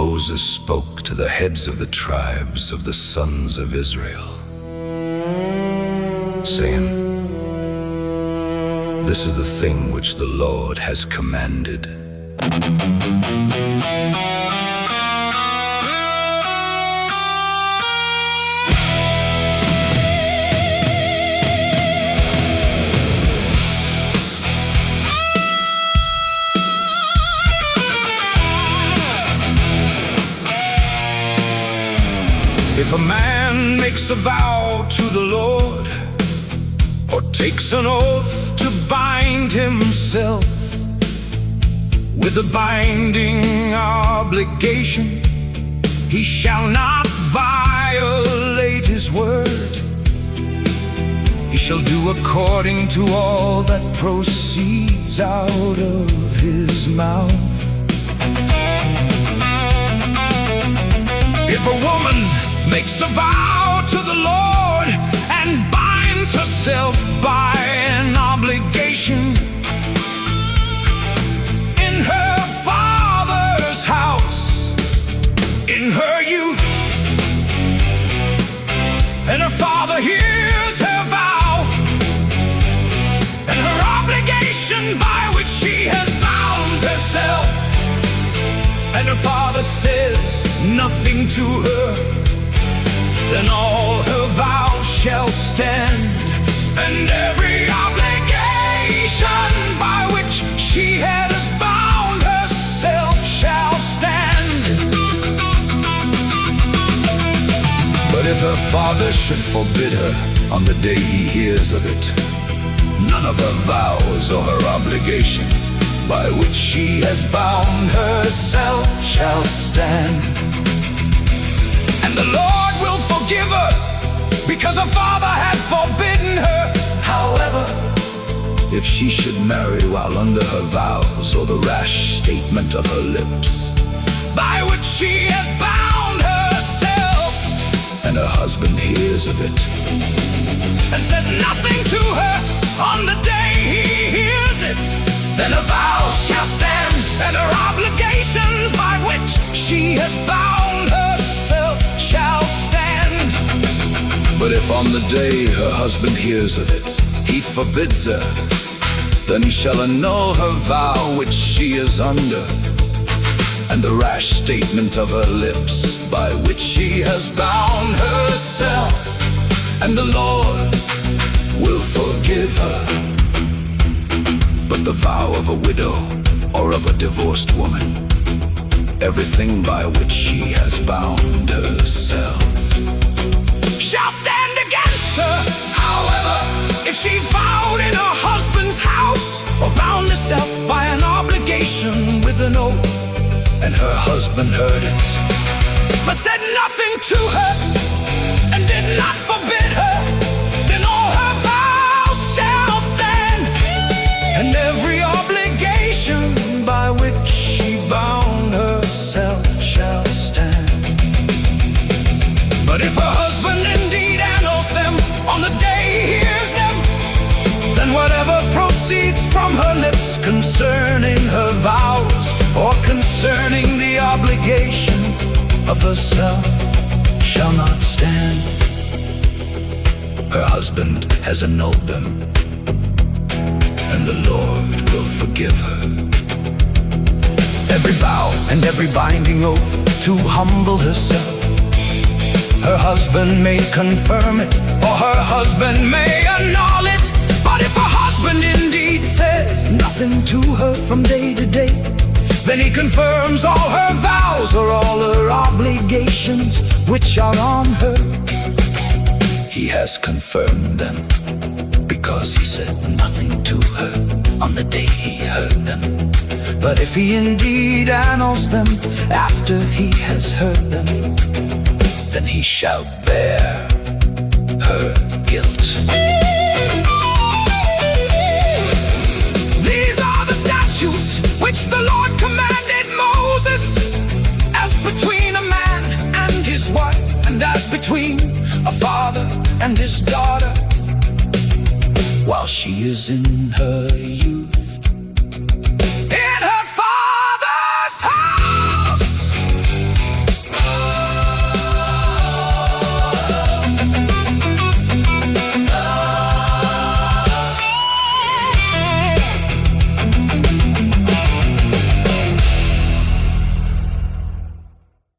Moses spoke to the heads of the tribes of the sons of Israel, saying, "This is the thing which the Lord has commanded. If a man makes a vow to the Lord, or takes an oath to bind himself with a binding obligation, he shall not violate his word. He shall do according to all that proceeds out of his mouth. If a woman makes a vow to the Lord and binds herself by an obligation in her father's house, in her youth, and her father hears her vow and her obligation by which she has bound herself, and her father says nothing to her, then all her vows shall stand, and every obligation by which she has bound herself shall stand. But if her father should forbid her on the day he hears of it, none of her vows or her obligations by which she has bound herself shall stand. And the Lord will forgive her, because her father had forbidden her. However, if she should marry while under her vows, or the rash statement of her lips by which she has bound herself, and her husband hears of it and says nothing to her on the day he hears it, then her vows shall stand, and her obligations by which she has bound herself shall stand. But if on the day her husband hears of it, he forbids her, then he shall annul her vow which she is under, and the rash statement of her lips by which she has bound herself, and the Lord will forgive her. But the vow of a widow or of a divorced woman, everything by which she has bound herself, shall stand against her. However, if she vowed in her husband's house, or bound herself by an obligation with an oath, and her husband heard it, but said nothing to her, and did not forbid her, then all her vows shall stand, and every obligation by which she bound herself shall stand. But if her husband indeed annuls them on the day he hears them, then whatever proceeds from her lips concerning her vows, or concerning the obligation of herself, shall not stand. Her husband has annulled them, and the Lord will forgive her. Every vow and every binding oath to humble herself, her husband may confirm it, or her husband may annul it. But if her husband indeed says nothing to her from day to day, then he confirms all her vows or all her obligations which are on her. He has confirmed them, because he said nothing to her on the day he heard them. But if he indeed annuls them after he has heard them, then he shall bear her guilt. These are the statutes which the Lord commanded Moses, as between a man and his wife, and as between a father and his daughter, while she is in her youth,